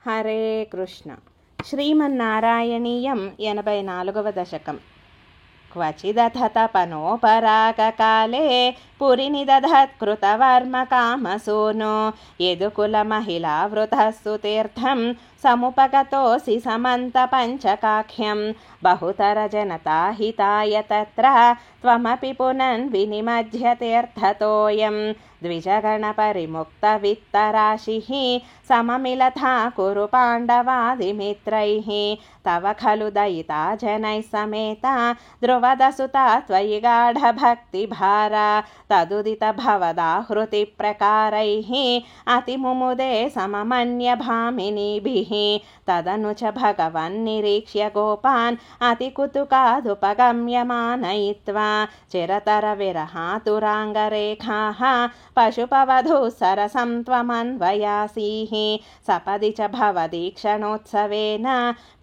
హరే కృష్ణ. శ్రీమన్నారాయణీయం 84వ దశకం. క్వచిదథతపనోపరాగకాలే పురినిదధత్కృతవర్మకామసూనో యదుకులమహిళావృతస్సు తీర్థం సముపగతోసి సమంతపంచకాఖ్యం బహుతరజనతాహితాయ తత్ర త్వమపి పునన్వినిమధ్యతీర్థతోయం ద్విజగణపరిముక్తవిత్తరాశిః సమమిలథా కురు పాండవాదిమిత్రైః తవ ఖలు దయితా జనైః సమేతా ధ్రువదసుతా త్వయి గాఢభక్తిభారా తదుదిత భవదాహృతి ప్రకారైః అతిముముదే సమమన్యభామినీభిః తదను చ భగవన్నిరీక్ష్య గోపాన్ అతికుతుకాదుపగమ్యమానయిత్వా చిరతర విరహాతురాంగరేఖాః పశుపవధూః సరసం త్వమన్వయాసీః సపది చ భవదీక్షణోత్సవేన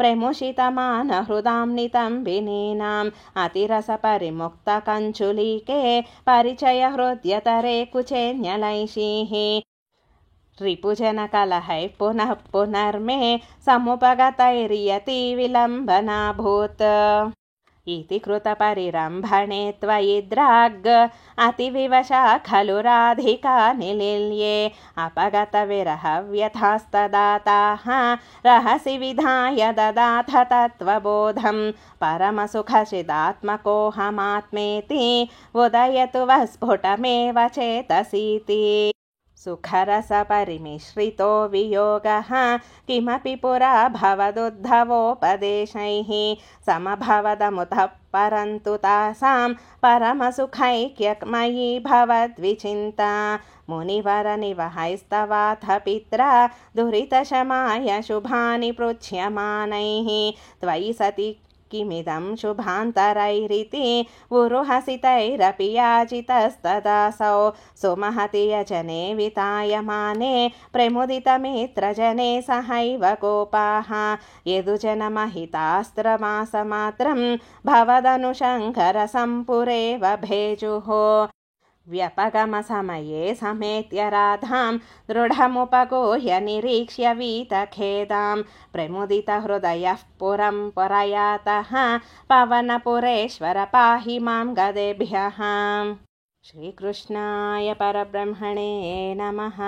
ప్రముషితమానహృదాంనితం వినీనాం అతిరసపరిముక్తకంచులీకే పరిచయహృద్యతరే కుచేన్యలైషీః రిపుజనకలహైః పునః పునర్మే సముపగతైర్యతి విలంబనాభూత్ इति कृतपरिरम्भणे त्वयि द्राग् अतिविवशा खलु राधिका निलील्ये अपगतविरहव्यथास्तदाताः रहसि विधाय ददाथ तत्त्वबोधं परमसुखचिदात्मकोऽहमात्मेति उदयतु वः स्फुटमेव चेतसीति सुखरसपरिमिश्रितो वियोगः किमपि पुरा भवदुद्धवोपदेशैः समभवदमुतः परन्तु तासां परमसुखैक्यमयी भवद्विचिन्ता मुनिवरनिवहैस्तवाथ पित्रा दुरितशमाय शुभानि पृच्छ्यमानैः त्वयि सति किमिदं शुभान्तरैरिति उरुहसितैरपि याचितस्तदासौ सुमहति यजने वितायमाने प्रमुदितमित्रजने सहैव गोपाः यदुजनमहितास्त्रमासमात्रं भवदनुशङ्करसम्पुरेव भेजुः व्यपगमसमये समेत्य राधां दृढमुपगोह्य निरीक्ष्य वीतखेदां प्रमुदितहृदयः पुरं पुरयातः पवनपुरेश्वर पाहि मां गदेभ्यः। श्रीकृष्णाय परब्रह्मणे नमः।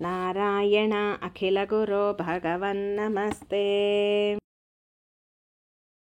नारायण अखिलगुरो भगवन्नमस्ते।